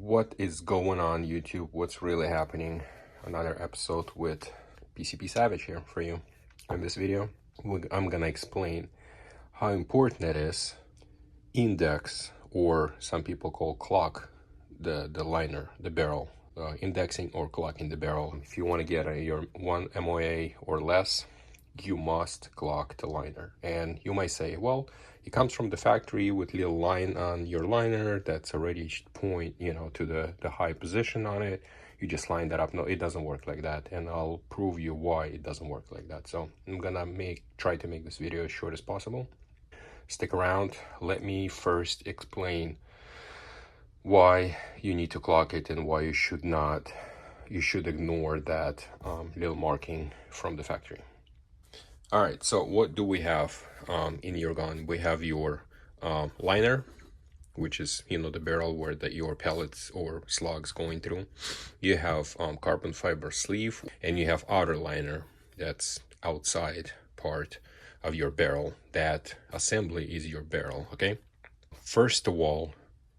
What is going on, YouTube? What's really happening? Another episode with PCP Savage here for you. In this video, I'm gonna explain how important it is index, or some people call clock, the liner, the barrel, indexing or clocking the barrel. If you want to get your 1 MOA or less, you must clock the liner. And you might say, well, it comes from the factory with little line on your liner that's already point, to the high position on it. You just line that up. No, it doesn't work like that, and I'll prove you why it doesn't work like that. So I'm gonna try to make this video as short as possible. Stick around. Let me first explain why you need to clock it and why you should not. You should ignore that little marking from the factory. All right, so what do we have in your gun? We have your liner, which is, the barrel where your pellets or slugs going through. You have carbon fiber sleeve, and you have outer liner, that's outside part of your barrel. That assembly is your barrel, okay? First of all,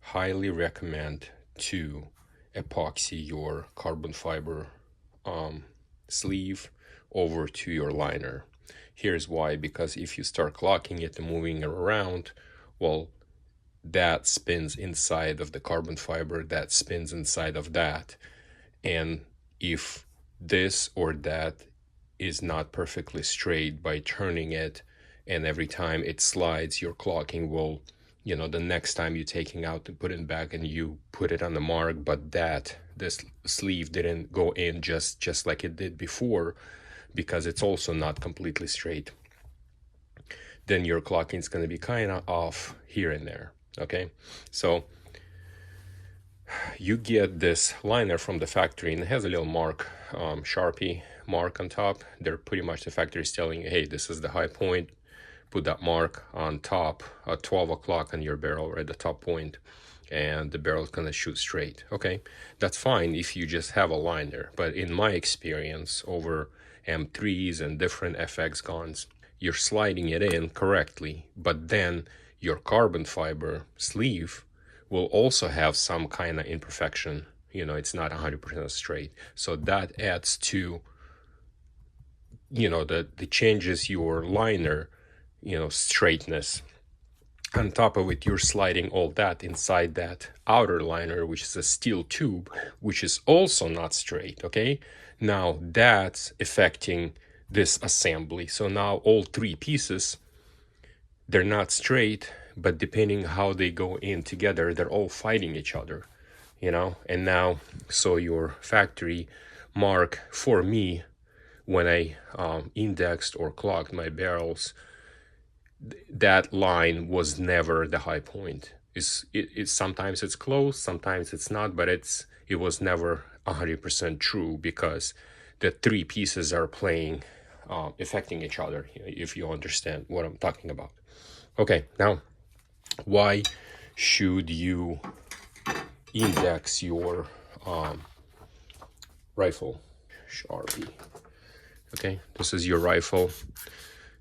highly recommend to epoxy your carbon fiber sleeve over to your liner. Here's why: because if you start clocking it and moving it around, well, that spins inside of the carbon fiber, that spins inside of that. And if this or that is not perfectly straight by turning it, and every time it slides, your clocking will, the next time you're taking out to put it back and you put it on the mark, but this sleeve didn't go in just like it did before, because it's also not completely straight, then your clocking is going to be kind of off here and there. Okay, so you get this liner from the factory, and it has a little mark, Sharpie mark on top. They're pretty much, the factory is telling you, hey, this is the high point. Put that mark on top at 12 o'clock on your barrel, right at the top point, and the barrel is going to shoot straight. Okay, that's fine if you just have a liner, but in my experience over M3s and different FX guns, you're sliding it in correctly, but then your carbon fiber sleeve will also have some kind of imperfection. It's not 100% straight. So that adds to, the changes your liner, straightness. On top of it, you're sliding all that inside that outer liner, which is a steel tube, which is also not straight, okay? Now that's affecting this assembly. So now all three pieces, they're not straight, but depending how they go in together, they're all fighting each other, And now, so your factory mark for me, when I indexed or clocked my barrels, that line was never the high point. It's sometimes it's close, sometimes it's not, but it was never 100% true, because the three pieces are playing, affecting each other, if you understand what I'm talking about. Okay, now, why should you index your rifle? Sharpie. Okay, this is your rifle,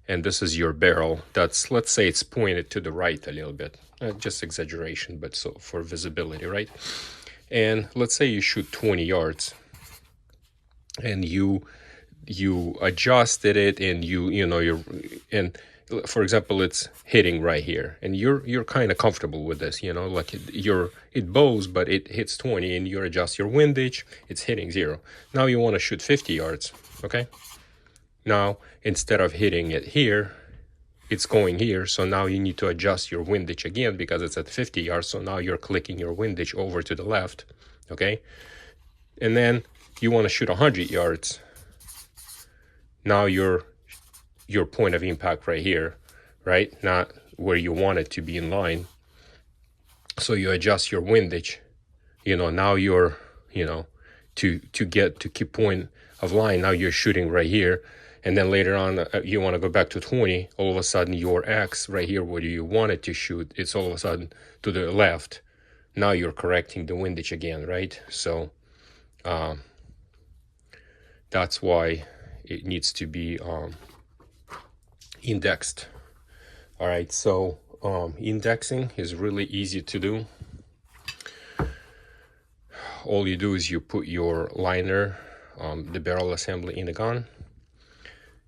and this is your barrel. That's, let's say it's pointed to the right a little bit, just exaggeration, but so for visibility, right? And let's say you shoot 20 yards, and you adjusted it, and and for example, it's hitting right here, and you're kind of comfortable with this, like it bows, but it hits 20, and you adjust your windage, it's hitting 0. Now you want to shoot 50 yards, okay? Now, instead of hitting it here, it's going here. So now you need to adjust your windage again, because it's at 50 yards. So now you're clicking your windage over to the left, okay? And then you want to shoot 100 yards. Now your point of impact right here, right? Not where you want it to be in line. So you adjust your windage. Now you're, to keep point of line, now you're shooting right here. And then later on, you want to go back to 20. All of a sudden, your X right here, where you want it to shoot, it's all of a sudden to the left. Now you're correcting the windage again, right? So that's why it needs to be indexed. All right, so indexing is really easy to do. all you do is you put your liner, the barrel assembly in the gun.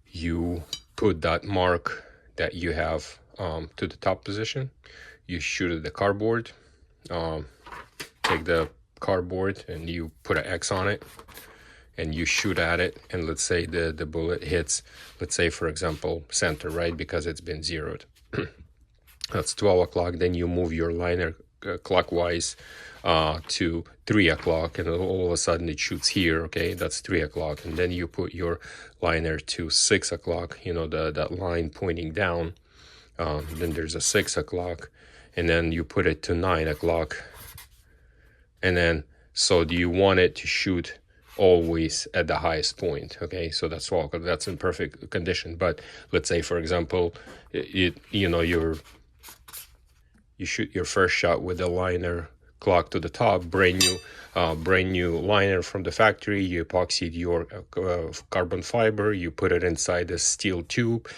You put that mark that you have to the top position. You shoot at the cardboard. Take the cardboard and you put an X on it and you shoot at it, and let's say the bullet hits, let's say for example center, right, because it's been zeroed. That's 12 o'clock. Then you move your liner clockwise to 3 o'clock, and all of a sudden it shoots here. Okay, that's 3 o'clock. And then you put your liner to 6 o'clock, you know, that line pointing down. Then there's a 6 o'clock, and then you put it to 9 o'clock. And then, so do you want it to shoot always at the highest point? Okay, so that's all, that's in perfect condition. But let's say for example, you know, you shoot your first shot with the liner clock to the top, brand new liner from the factory. You epoxied your carbon fiber, you put it inside the steel tube,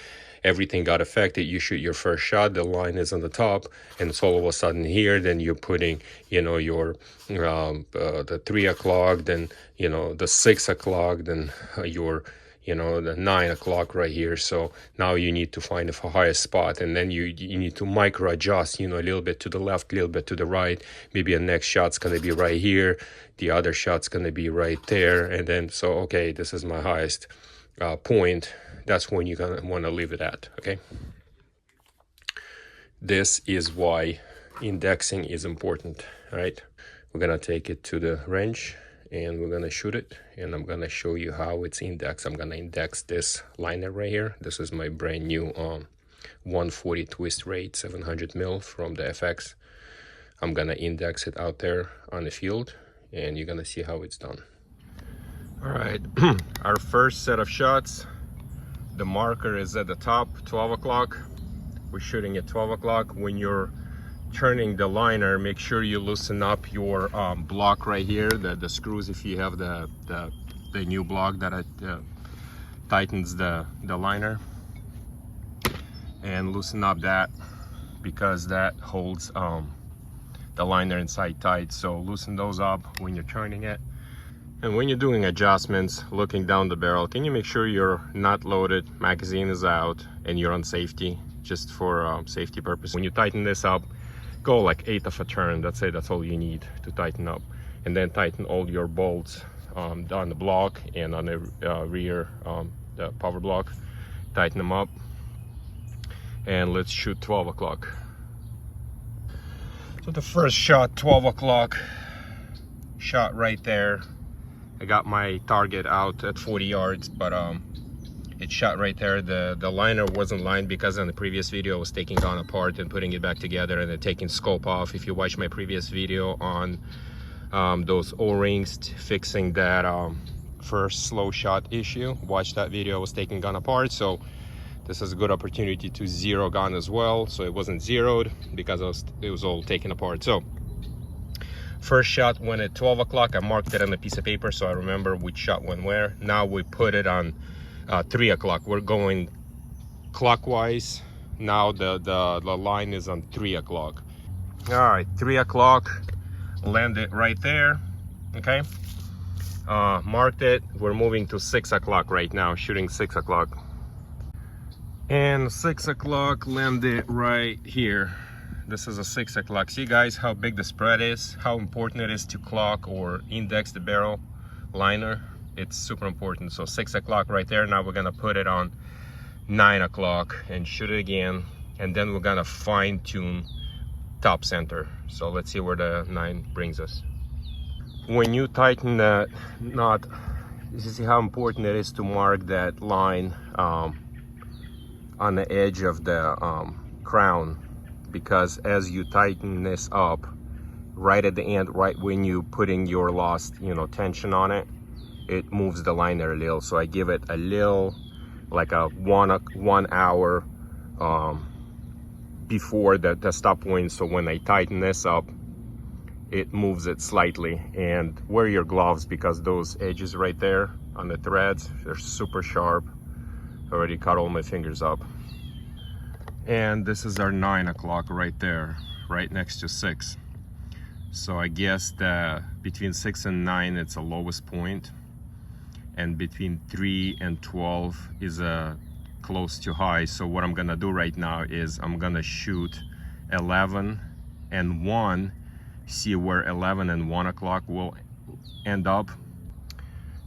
everything got affected. You shoot your first shot, the line is on the top, and it's all of a sudden here. Then you're putting, you know, your the 3 o'clock, then, you know, the 6 o'clock, then your, you know, the 9 o'clock right here. So now you need to find the highest spot, and then you need to micro adjust, you know, a little bit to the left, a little bit to the right. Maybe a next shot's gonna be right here, the other shot's gonna be right there, and then so okay, this is my highest point. That's when you're gonna want to leave it at. Okay, this is why indexing is important. All right, we're gonna take it to the range and we're gonna shoot it, and I'm gonna show you how it's indexed. I'm gonna index this liner right here. This is my brand new 140 twist rate 700 mil from the FX. I'm gonna index it out there on the field, and you're gonna see how it's done. All right, our first set of shots, the marker is at the top, 12 o'clock. We're shooting at 12 o'clock. When you're turning the liner, make sure you loosen up your block right here, the screws, if you have the new block that tightens the liner, and loosen up that, because that holds the liner inside tight. So loosen those up when you're turning it. And when you're doing adjustments, looking down the barrel, can you make sure you're not loaded, magazine is out, and you're on safety, just for safety purpose. When you tighten this up, go like 1/8 of a turn. That's it, that's all you need to tighten up. And then tighten all your bolts on the block and on the rear, the power block. Tighten them up. And let's shoot 12 o'clock. So the first shot, 12 o'clock, shot right there. I got my target out at 40 yards, but it shot right there. The liner wasn't lined because in the previous video I was taking gun apart and putting it back together and then taking scope off. If you watch my previous video on those O-rings, fixing that first slow shot issue, watch that video. I was taking gun apart, so this is a good opportunity to zero gun as well. So it wasn't zeroed because it was all taken apart. So first shot went at 12 o'clock. I marked it on a piece of paper so I remember which shot went where. Now we put it on 3 o'clock. We're going clockwise. Now the line is on 3 o'clock. All right, 3 o'clock, land it right there. Okay, marked it. We're moving to 6 o'clock right now, shooting 6 o'clock. And 6 o'clock, land it right here. This is a 6 o'clock. See guys how big the spread is, how important it is to clock or index the barrel liner. It's super important. So 6 o'clock right there. Now we're gonna put it on 9 o'clock and shoot it again, and then we're gonna fine tune top center. So let's see where the 9 brings us. When you tighten the knot, you see how important it is to mark that line on the edge of the crown, because as you tighten this up right at the end, right when you putting your last, you know, tension on it, it moves the liner a little. So I give it a little, like a one hour before the stop point. So when I tighten this up, it moves it slightly. And wear your gloves, because those edges right there on the threads, they're super sharp. I already cut all my fingers up. And this is our 9 o'clock right there, right next to 6. So I guess between 6 and 9 it's the lowest point, and between 3 and 12 is close to high. So what I'm gonna do right now is I'm gonna shoot 11 and 1, see where 11 and 1 o'clock will end up.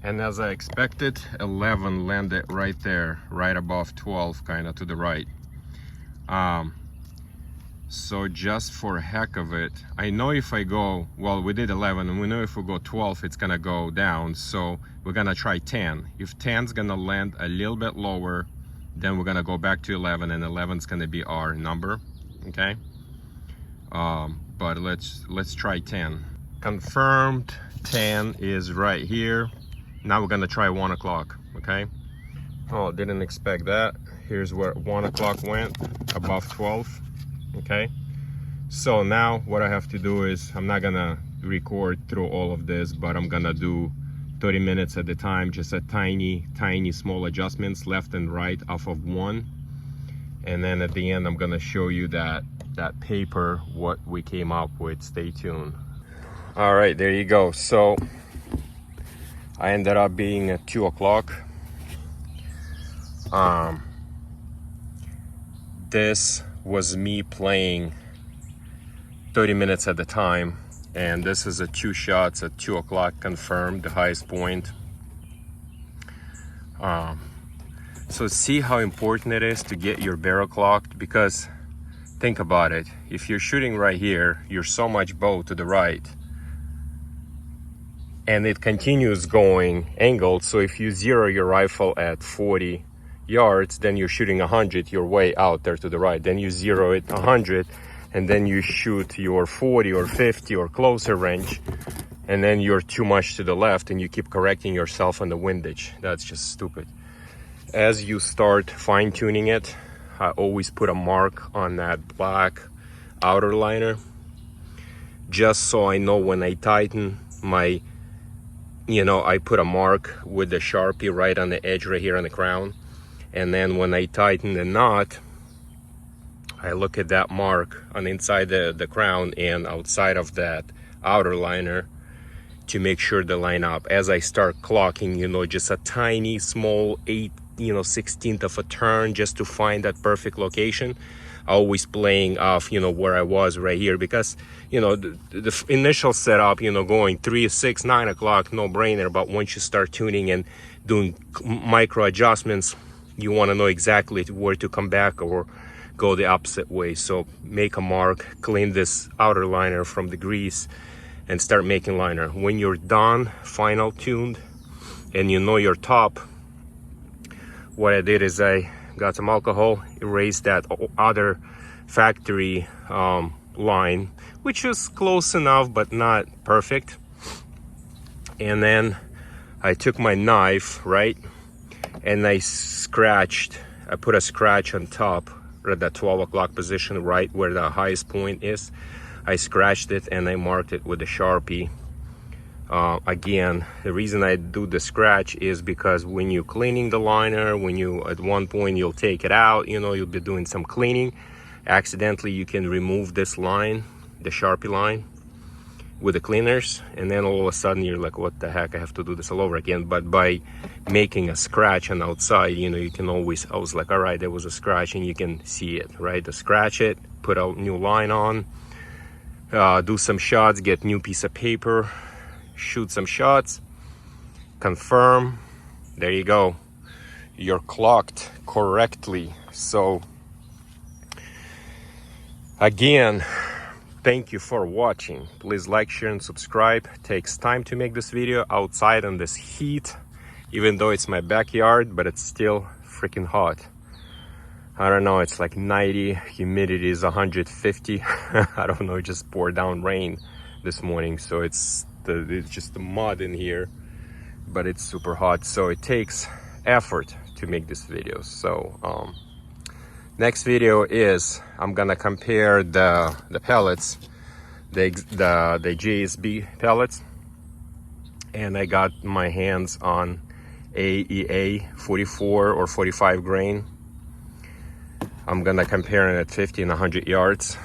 And as I expected, 11 landed right there, right above 12, kind of to the right. So just for heck of it, I know if I go, well, we did 11, and we know if we go 12, it's gonna go down. So we're gonna try 10. If 10's gonna land a little bit lower, then we're gonna go back to 11, and 11's gonna be our number, okay? But let's try 10. Confirmed 10 is right here. Now we're gonna try 1 o'clock, okay? Oh, didn't expect that. Here's where 1 o'clock went, above 12, okay? So now what I have to do is, I'm not gonna record through all of this, but I'm gonna do 30 minutes at a time, just a tiny small adjustments left and right off of 1. And then at the end, I'm gonna show you that paper, what we came up with. Stay tuned. All right, there you go. So I ended up being at 2 o'clock. This was me playing 30 minutes at a time, and this is 2 shots at 2 o'clock confirmed, the highest point. So see how important it is to get your barrel clocked, because think about it, if you're shooting right here, you're so much bow to the right, and it continues going angled. So if you zero your rifle at 40 yards, then you're shooting 100, you're way out there to the right. Then you zero it 100, and then you shoot your 40 or 50 or closer range, and then you're too much to the left, and you keep correcting yourself on the windage. That's just stupid. As you start fine-tuning it, I always put a mark on that black outer liner, just so I know when I tighten my, I put a mark with the Sharpie right on the edge right here on the crown. And then when I tighten the knot, I look at that mark on inside the crown and outside of that outer liner to make sure they line up. As I start clocking, just a tiny small 16th of a turn just to find that perfect location. Always playing off, where I was right here, because, the initial setup, going 3, 6, 9 o'clock, no brainer. But once you start tuning and doing micro adjustments, you want to know exactly where to come back or go the opposite way. So make a mark, clean this outer liner from the grease, and start making liner. When you're done, final tuned, and your top, what I did is I got some alcohol, erased that other factory line, which was close enough but not perfect. And then I took my knife, right, and I put a scratch on top at that 12 o'clock position, right where the highest point is. I scratched it and I marked it with a Sharpie. Again, the reason I do the scratch is because when you're cleaning the liner, at one point you'll take it out, you'll be doing some cleaning. Accidentally, you can remove this line, the Sharpie line, with the cleaners, and then all of a sudden you're like, what the heck, I have to do this all over again. But by making a scratch on the outside, you can always, I was like, all right, there was a scratch, and you can see it, right? To scratch it, put a new line on, do some shots, get new piece of paper, shoot some shots, confirm. There you go, you're clocked correctly. So again, thank you for watching. Please like, share, and subscribe. It takes time to make this video outside in this heat, even though it's my backyard, but it's still freaking hot. I don't know, it's like 90, humidity is 150. I don't know, it just poured down rain this morning, so it's just the mud in here, but it's super hot. So it takes effort to make this video. So next video is I'm gonna compare the pellets, the JSB pellets, and I got my hands on AEA 44 or 45 grain. I'm gonna compare it at 50 and 100 yards.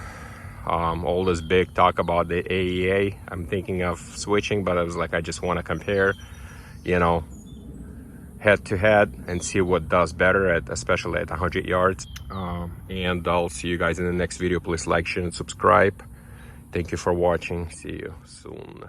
All this big talk about the AEA, I'm thinking of switching, but I was like, I just want to compare, you know, head to head and see what does better at, especially at 100 yards. And I'll see you guys in the next video. Please like, share, and subscribe. Thank you for watching. See you soon.